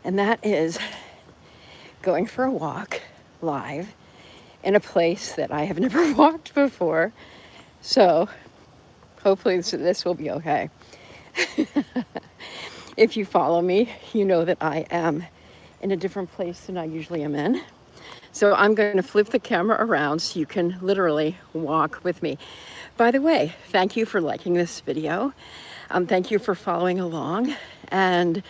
And that is going for a walk live in a place that I have never walked before. So hopefully this will be okay. If you follow me, you know that I am in a different place than I usually am in. So I'm going to flip the camera around so you can literally walk with me. By the way, thank you for liking this video. Thank you for following along. And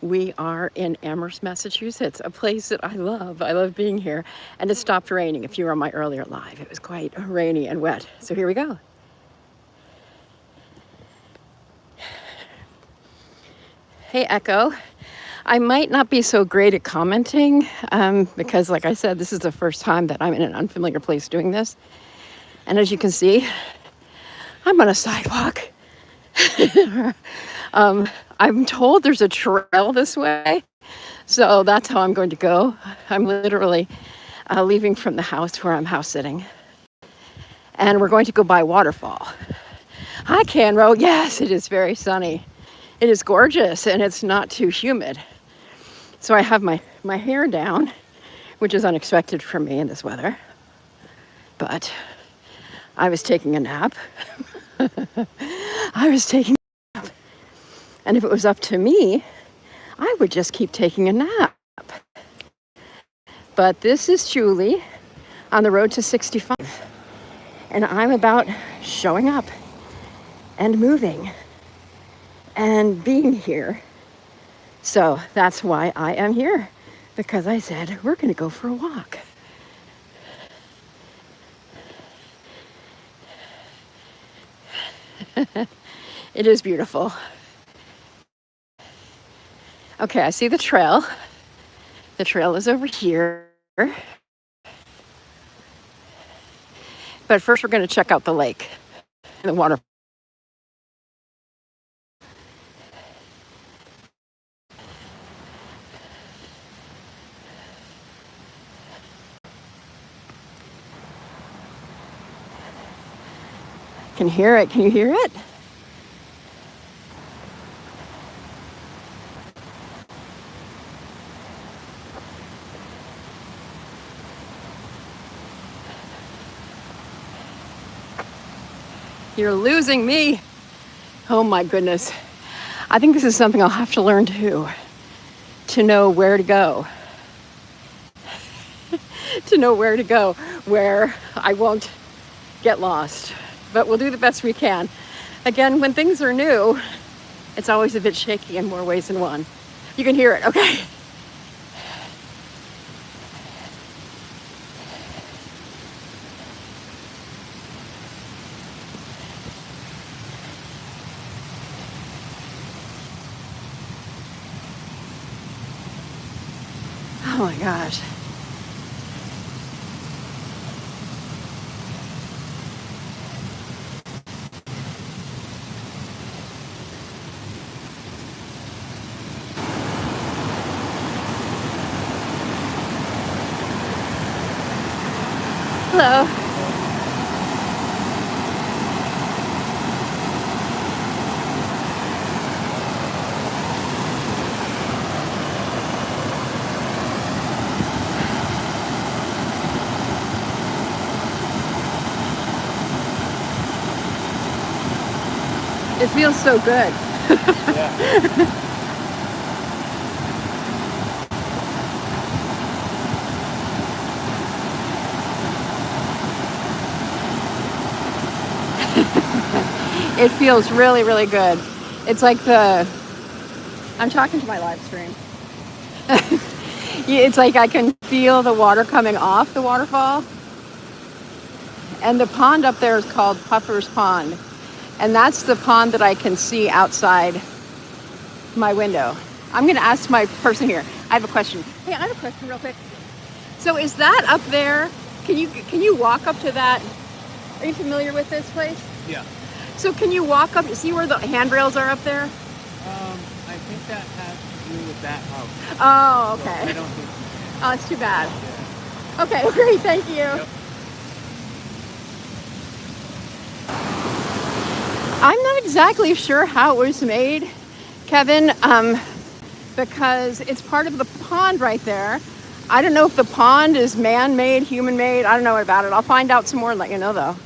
we are in Amherst, Massachusetts, a place that I love. I love being here. And it stopped raining. If you were on my earlier live, it was quite rainy and wet. So here we go. Hey, Echo. I might not be so great at commenting because, like I said, this is the first time that I'm in an unfamiliar place doing this. And as you can see, I'm on a sidewalk. I'm told there's a trail this way, so that's how I'm going to go. I'm literally leaving from the house where I'm house sitting. And we're going to go by Waterfall. Hi, Canro. Yes, it is very sunny. It is gorgeous and it's not too humid. So I have my hair down, which is unexpected for me in this weather. But I was taking a nap. I was taking a nap. And if it was up to me, I would just keep taking a nap. But this is Julie on the road to 65. And I'm about showing up and moving and being here. So that's why I am here, because I said we're going to go for a walk. It is beautiful. Okay, I see the trail. The trail is over here. But first we're going to check out the lake and the water. Can hear it. Can you hear it? You're losing me. Oh my goodness. I think this is something I'll have to learn to know where to go. To know where to go, where I won't get lost. But we'll do the best we can. Again, when things are new, it's always a bit shaky in more ways than one. You can hear it, okay? Oh my gosh. Hello. It feels so good. Yeah. It feels really, really good. It's like I'm talking to my live stream. It's like I can feel the water coming off the waterfall. And the pond up there is called Puffer's Pond. And that's the pond that I can see outside my window. I'm going to ask my person here. I have a question. Hey, I have a question real quick. So is that up there? Can you walk up to that? Are you familiar with this place? Yeah. So can you walk up, see where the handrails are up there? I think that has to do with that house. Oh, okay. So I don't think so. Oh, it's too bad. Yeah. Okay, great, thank you. Yep. I'm not exactly sure how it was made, Kevin. because it's part of the pond right there. I don't know if the pond is man-made, human-made. I don't know about it. I'll find out some more and let you know, though.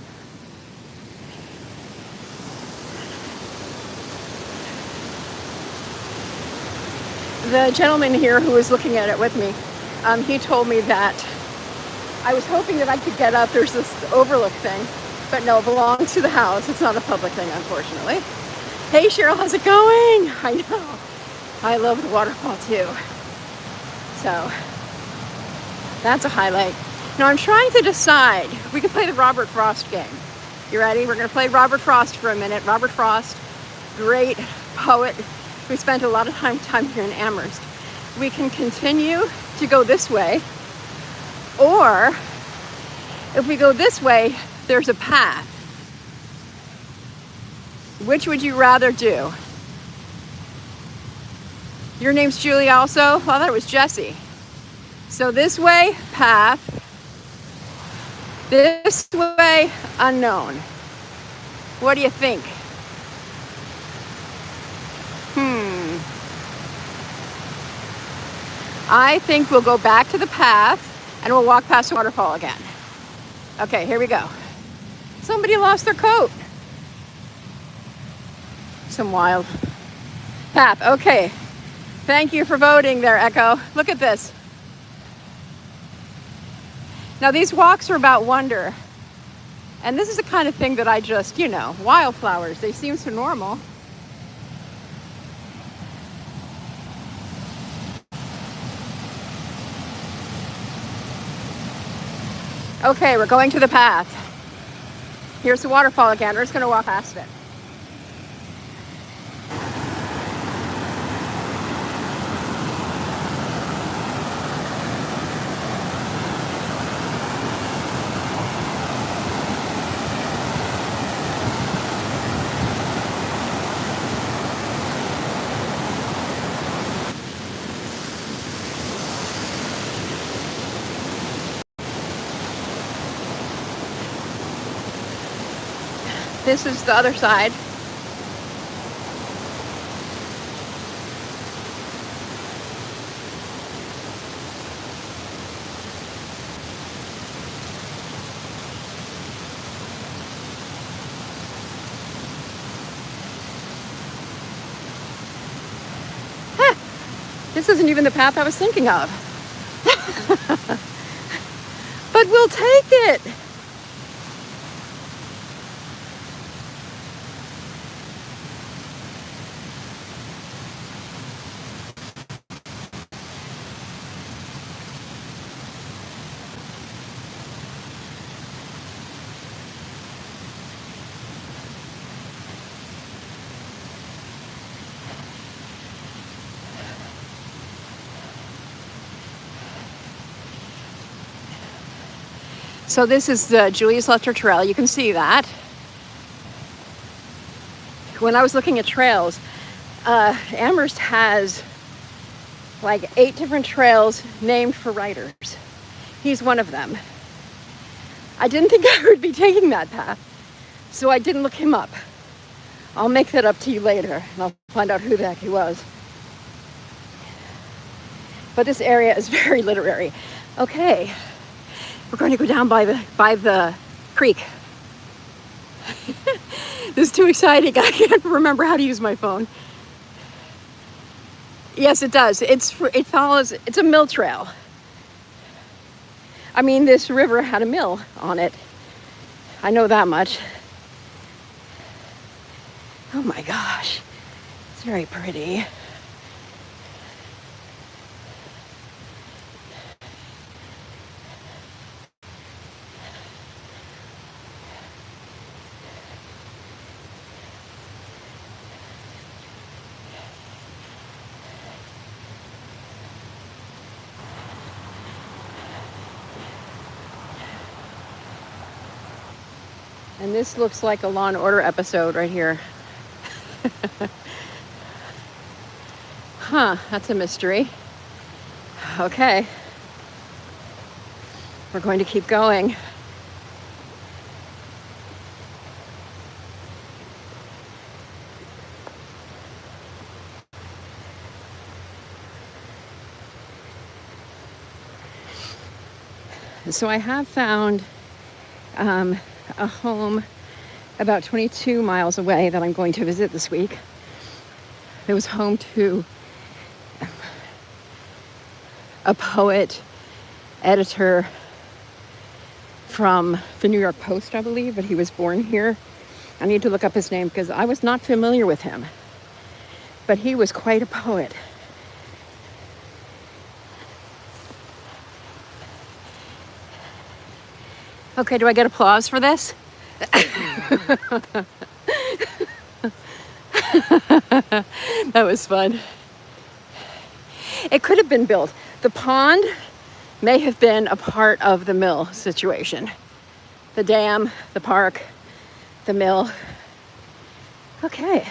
The gentleman here who was looking at it with me, he told me that I was hoping that I could get up. There's this overlook thing, but no, it belongs to the house. It's not a public thing, unfortunately. Hey, Cheryl, how's it going? I know. I love the waterfall, too. So that's a highlight. Now I'm trying to decide. We can play the Robert Frost game. You ready? We're going to play Robert Frost for a minute. Robert Frost, great poet. We spent a lot of time here in Amherst. We can continue to go this way, or if we go this way, there's a path. Which would you rather do? Your name's Julie also? Well, I thought it was Jessie. So this way, path. This way, unknown. What do you think? I think we'll go back to the path and we'll walk past the waterfall again. Okay, here we go. Somebody lost their coat. Some wild path. Okay. Thank you for voting there, Echo. Look at this. Now these walks are about wonder. And this is the kind of thing that I just, wildflowers, they seem so normal. Okay, we're going to the path. Here's the waterfall again. We're just going to walk past it. This is the other side. This isn't even the path I was thinking of. But we'll take it. So this is the Julius Lester Trail. You can see that. When I was looking at trails, Amherst has like 8 different trails named for writers. He's one of them. I didn't think I would be taking that path, so I didn't look him up. I'll make that up to you later, and I'll find out who the heck he was. But this area is very literary. Okay. We're going to go down by the creek. This is too exciting. I can't remember how to use my phone. Yes, it does. It's a mill trail. I mean, this river had a mill on it. I know that much. Oh my gosh. It's very pretty. And this looks like a Law and Order episode right here. Huh, that's a mystery. Okay. We're going to keep going. So I have found a home about 22 miles away that I'm going to visit this week. It was home to a poet, editor from the New York Post, I believe, but he was born here. I need to look up his name because I was not familiar with him, but he was quite a poet. Okay, do I get applause for this? That was fun. It could have been built. The pond may have been a part of the mill situation. The dam, the park, the mill. Okay.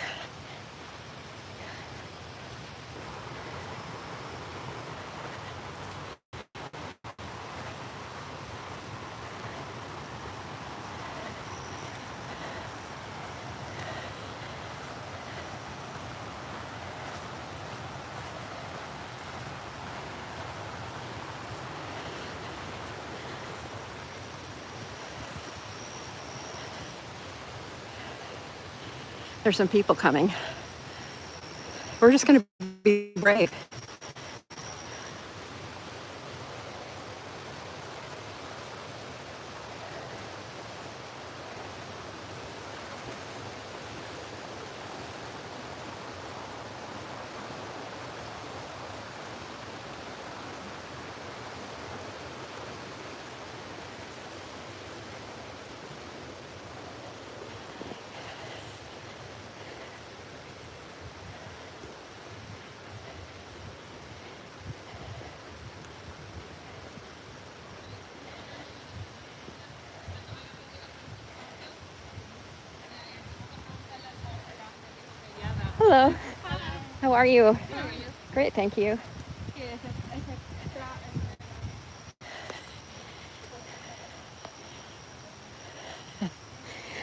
There's some people coming. We're just going to be brave. Hello. How are you? Great, thank you.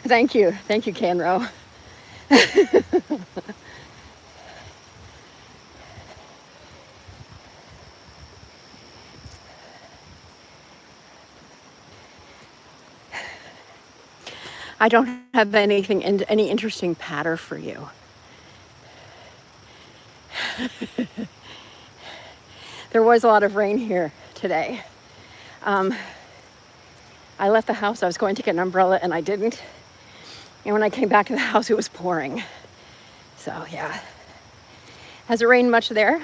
Thank you. Thank you, Canro. I don't have any interesting patter for you. There was a lot of rain here today. I left the house. I was going to get an umbrella and I didn't. And when I came back to the house, it was pouring. So yeah. Has it rained much there?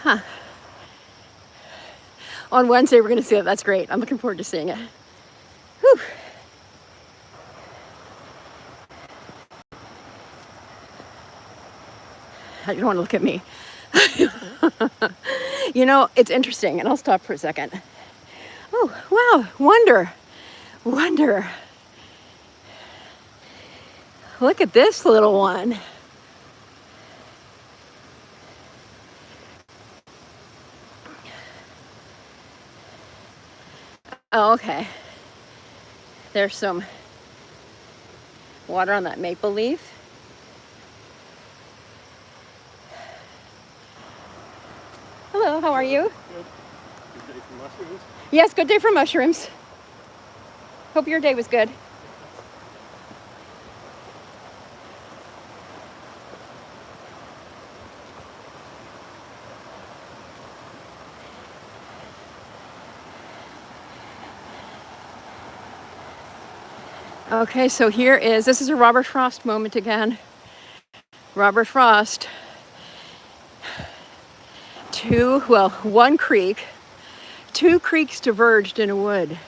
Huh. On Wednesday, we're going to see it. That's great. I'm looking forward to seeing it. Whew. You don't want to look at me. You know, it's interesting, and I'll stop for a second. Oh, wow, wonder. Look at this little one. Oh, okay. There's some water on that maple leaf. Hello, how are you? Good. Good day for mushrooms? Yes, good day for mushrooms. Hope your day was good. Okay, so this is a Robert Frost moment again. Robert Frost. One creek. Two creeks diverged in a wood.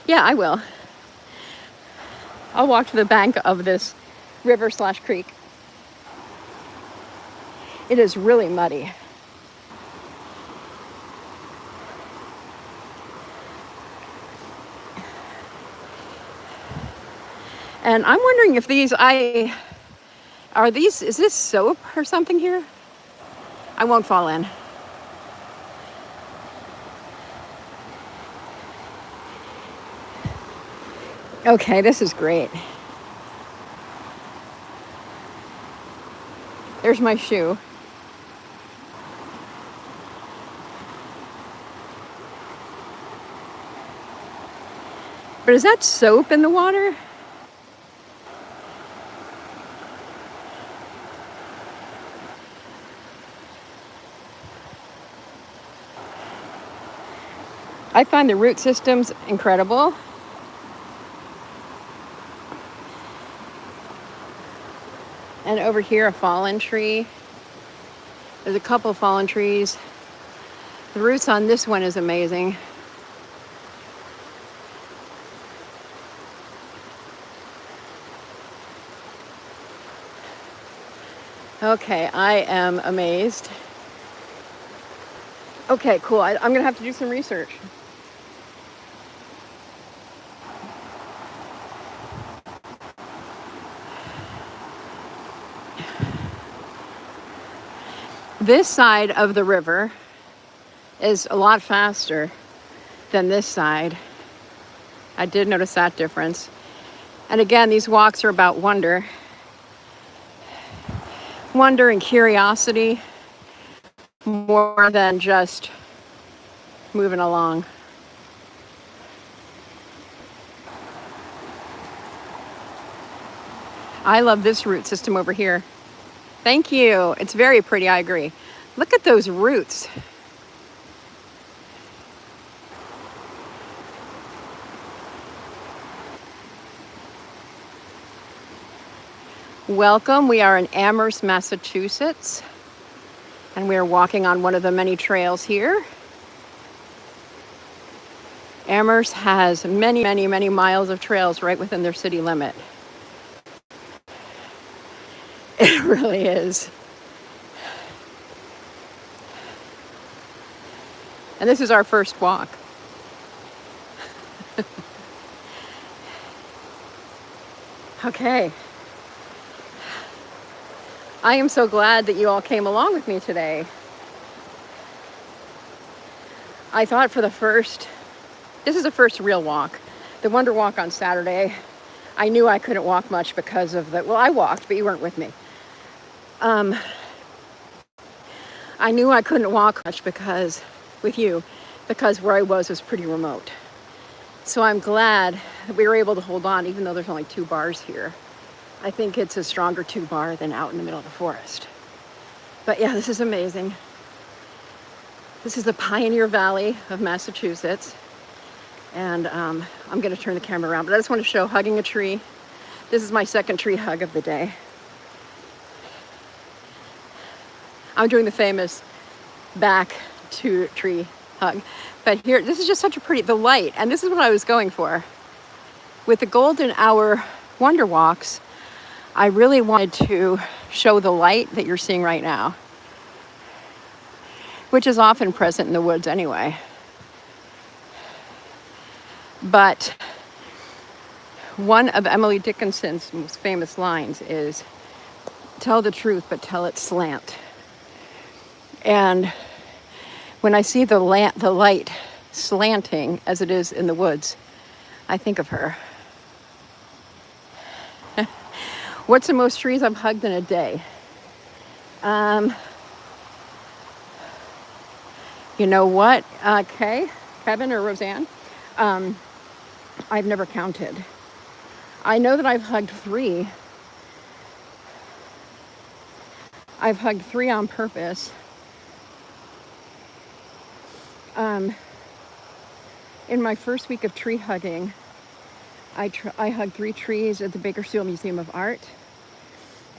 Yeah, I will. I'll walk to the bank of this river/creek. It is really muddy. And I'm wondering if is this soap or something here? I won't fall in. Okay, this is great. There's my shoe. But is that soap in the water? I find the root systems incredible. And over here, a fallen tree. There's a couple of fallen trees. The roots on this one is amazing. Okay, I am amazed. Okay, cool. I'm gonna have to do some research. This side of the river is a lot faster than this side. I did notice that difference. And again, these walks are about wonder. Wonder and curiosity more than just moving along. I love this root system over here. Thank you. It's very pretty, I agree. Look at those roots. Welcome. We are in Amherst, Massachusetts, and we are walking on one of the many trails here. Amherst has many, many, many miles of trails right within their city limit. It really is. And this is our first walk. Okay. I am so glad that you all came along with me today. I thought this is the first real walk. The Wonder Walk on Saturday, I knew I couldn't walk much because of I walked, but you weren't with me. I knew I couldn't walk much because where I was pretty remote. So I'm glad that we were able to hold on, even though there's only 2 bars here. I think it's a stronger 2 bar than out in the middle of the forest. But yeah, this is amazing. This is the Pioneer Valley of Massachusetts. And I'm gonna turn the camera around, but I just want to show hugging a tree. This is my second tree hug of the day. I'm doing the famous back to tree hug. But here, this is just such a pretty, the light, and this is what I was going for. With the golden hour wonder walks, I really wanted to show the light that you're seeing right now, which is often present in the woods anyway. But one of Emily Dickinson's most famous lines is, "Tell the truth, but tell it slant." And when I see the light slanting as it is in the woods, I think of her. What's the most trees I've hugged in a day? You know what, Kevin or Roseanne? I've never counted. I know that I've hugged 3. I've hugged 3 on purpose. In my first week of tree hugging, I hugged 3 trees at the Bakersfield Museum of Art.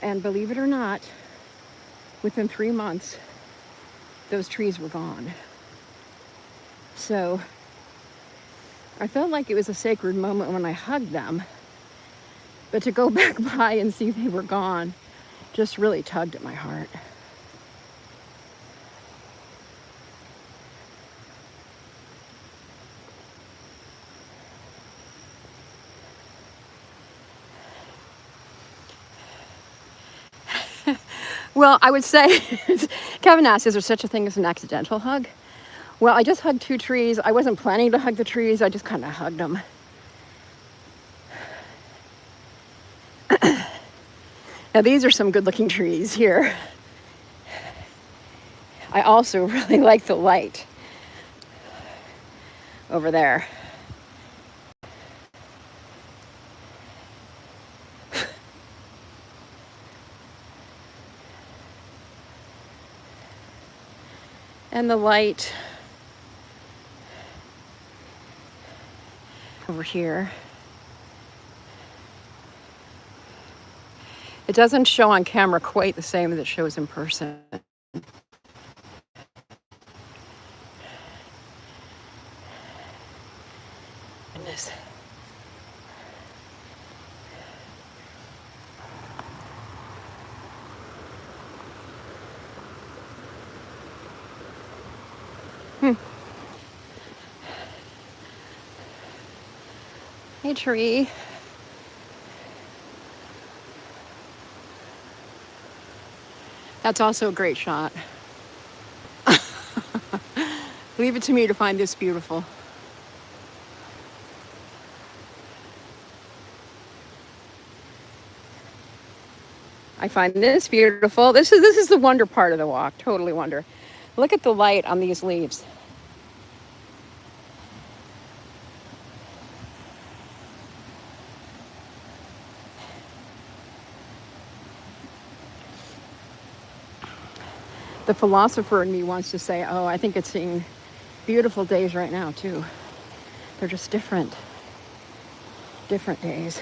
And believe it or not, within 3 months, those trees were gone. So I felt like it was a sacred moment when I hugged them. But to go back by and see they were gone just really tugged at my heart. Well, I would say, Kevin asked, is there such a thing as an accidental hug? Well, I just hugged 2 trees. I wasn't planning to hug the trees. I just kind of hugged them. Now, these are some good-looking trees here. I also really like the light over there. And the light over here. It doesn't show on camera quite the same as it shows in person. Goodness. Hey, tree. That's also a great shot. Leave it to me to find this beautiful. I find this beautiful. This is the wonder part of the walk. Totally wonder. Look at the light on these leaves. The philosopher in me wants to say, oh, I think it's seeing beautiful days right now too. They're just different days.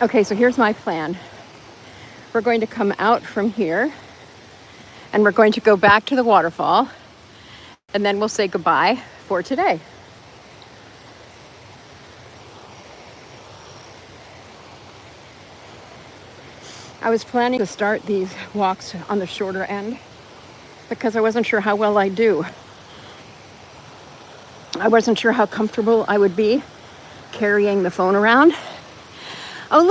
Okay, so here's my plan. We're going to come out from here and we're going to go back to the waterfall and then we'll say goodbye for today. I was planning to start these walks on the shorter end because I wasn't sure how well I'd do. I wasn't sure how comfortable I would be carrying the phone around. Oh,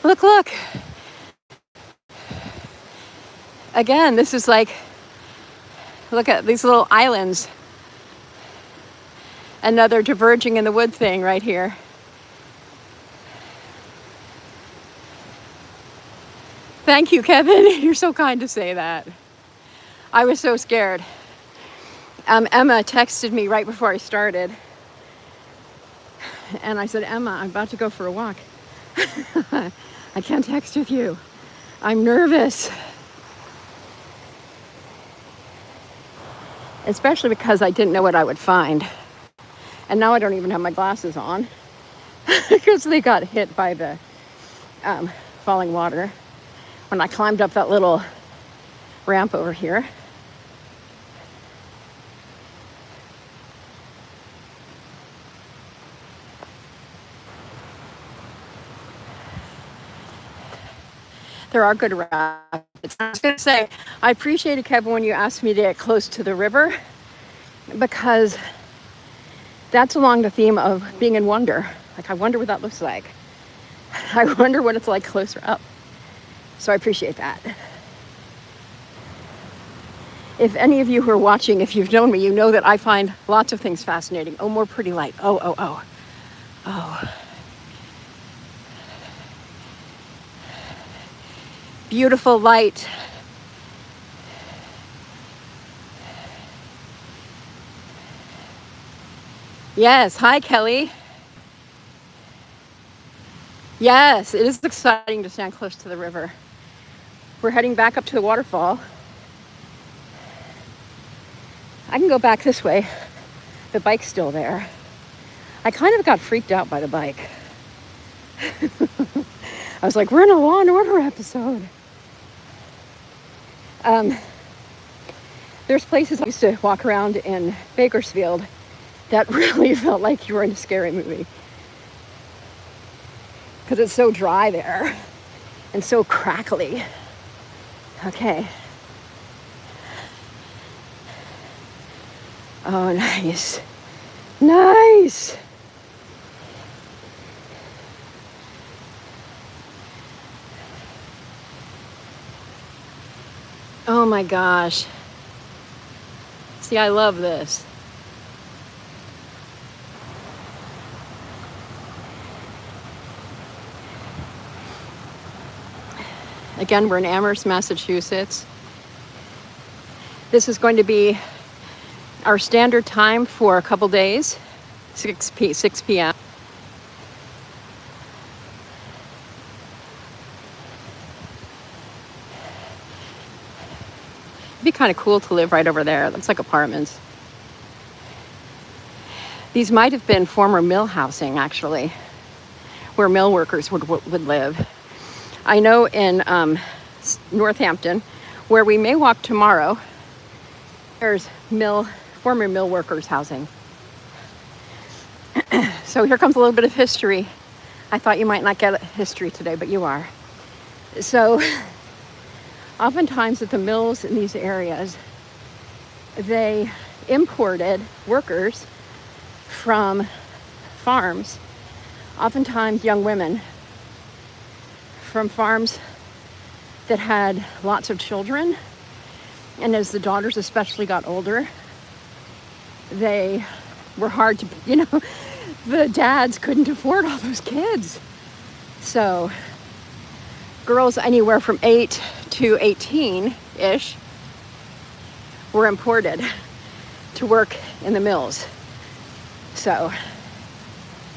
look. Again, this is like, look at these little islands. Another diverging in the wood thing right here. Thank you, Kevin. You're so kind to say that. I was so scared. Emma texted me right before I started. And I said, Emma, I'm about to go for a walk. I can't text with you. I'm nervous. Especially because I didn't know what I would find. And now I don't even have my glasses on because they got hit by the falling water when I climbed up that little ramp over here. There are good rapids. I was going to say, I appreciated, Kevin, when you asked me to get close to the river because that's along the theme of being in wonder. Like, I wonder what that looks like. I wonder what it's like closer up. So I appreciate that. If any of you who are watching, if you've known me, you know that I find lots of things fascinating. Oh, more pretty light. Oh. Beautiful light. Yes, hi, Kelly. Yes, it is exciting to stand close to the river. We're heading back up to the waterfall. I can go back this way. The bike's still there. I kind of got freaked out by the bike. I was like, we're in a Law and Order episode. There's places I used to walk around in Bakersfield that really felt like you were in a scary movie. Because it's so dry there and so crackly. Okay. Oh, nice. Nice. Oh my gosh. See, I love this. Again, we're in Amherst, Massachusetts. This is going to be our standard time for a couple days, 6 p.m. It'd be kind of cool to live right over there. It looks like apartments. These might have been former mill housing, actually, where mill workers would live. I know in Northampton, where we may walk tomorrow, there's former mill workers housing. So here comes a little bit of history. I thought you might not get history today, but you are. So oftentimes at the mills in these areas, they imported workers from farms, oftentimes young women from farms that had lots of children. And as the daughters especially got older, they were hard to, the dads couldn't afford all those kids. So girls anywhere from 8 to 18-ish were imported to work in the mills. So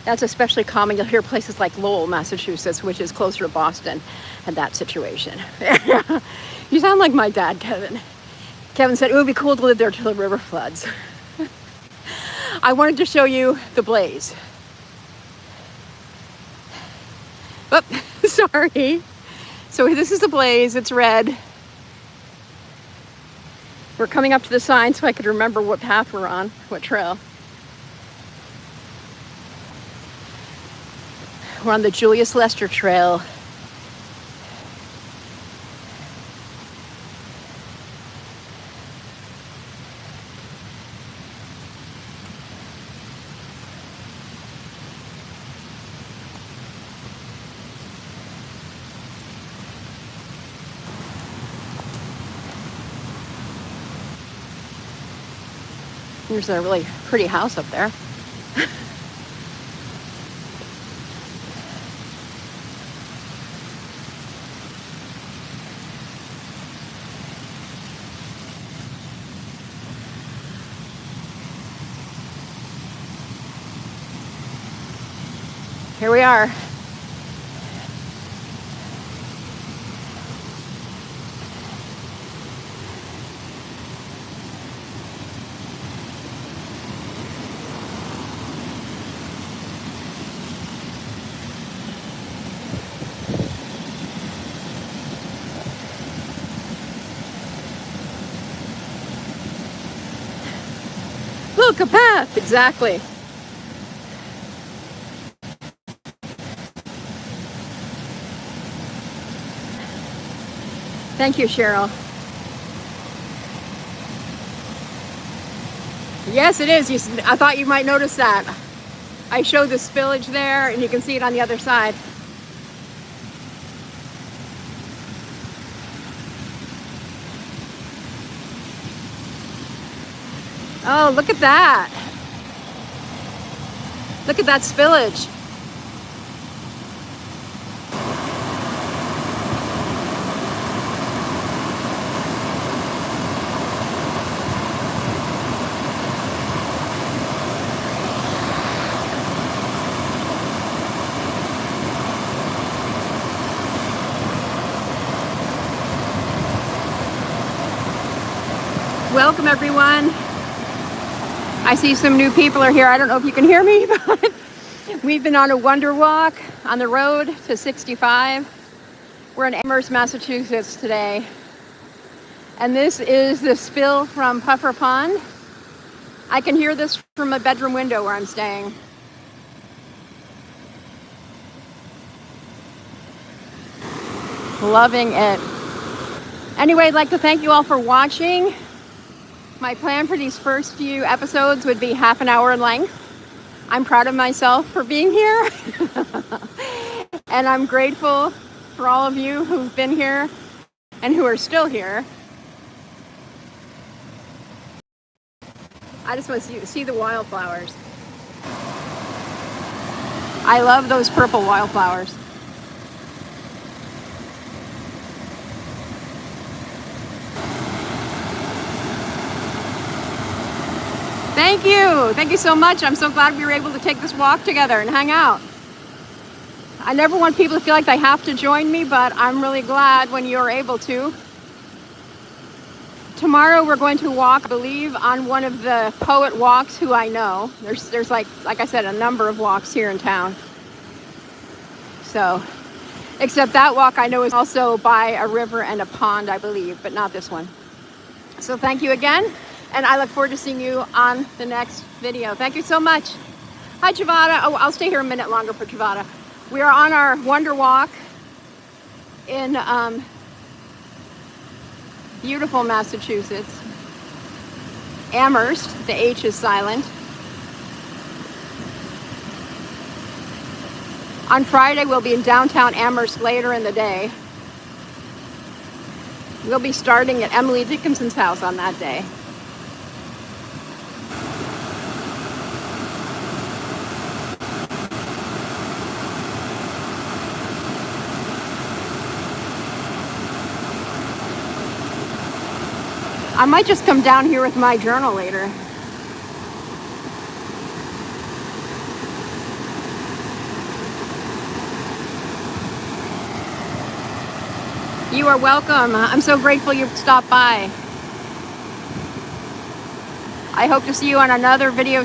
that's especially common. You'll hear places like Lowell, Massachusetts, which is closer to Boston, had that situation. You sound like my dad, Kevin. Kevin said it would be cool to live there till the river floods. I wanted to show you the blaze. Oh, sorry. So this is the blaze. It's red. We're coming up to the sign so I could remember what path we're on, what trail. We're on the Julius Lester Trail. There's a really pretty house up there. Here we are. Look, a path, exactly. Thank you, Cheryl. Yes, it is. I thought you might notice that. I showed the spillage there, and you can see it on the other side. Oh, look at that. Look at that spillage. Welcome, everyone. I see some new people are here. I don't know if you can hear me, but we've been on a wonder walk on the road to 65. We're in Amherst, Massachusetts today. And this is the spill from Puffer Pond. I can hear this from my bedroom window where I'm staying. Loving it. Anyway, I'd like to thank you all for watching. My plan for these first few episodes would be half an hour in length. I'm proud of myself for being here. And I'm grateful for all of you who've been here and who are still here. I just want to see the wildflowers. I love those purple wildflowers. Thank you. Thank you so much. I'm so glad we were able to take this walk together and hang out. I never want people to feel like they have to join me, but I'm really glad when you're able to. Tomorrow we're going to walk, I believe, on one of the poet walks who I know. There's like I said, a number of walks here in town. So, except that walk I know is also by a river and a pond, I believe, but not this one. So thank you again, and I look forward to seeing you on the next video. Thank you so much. Hi, Javada. Oh, I'll stay here a minute longer for Javada. We are on our Wonder Walk in beautiful Massachusetts. Amherst, the H is silent. On Friday, we'll be in downtown Amherst later in the day. We'll be starting at Emily Dickinson's house on that day. I might just come down here with my journal later. You are welcome. I'm so grateful you stopped by. I hope to see you on another video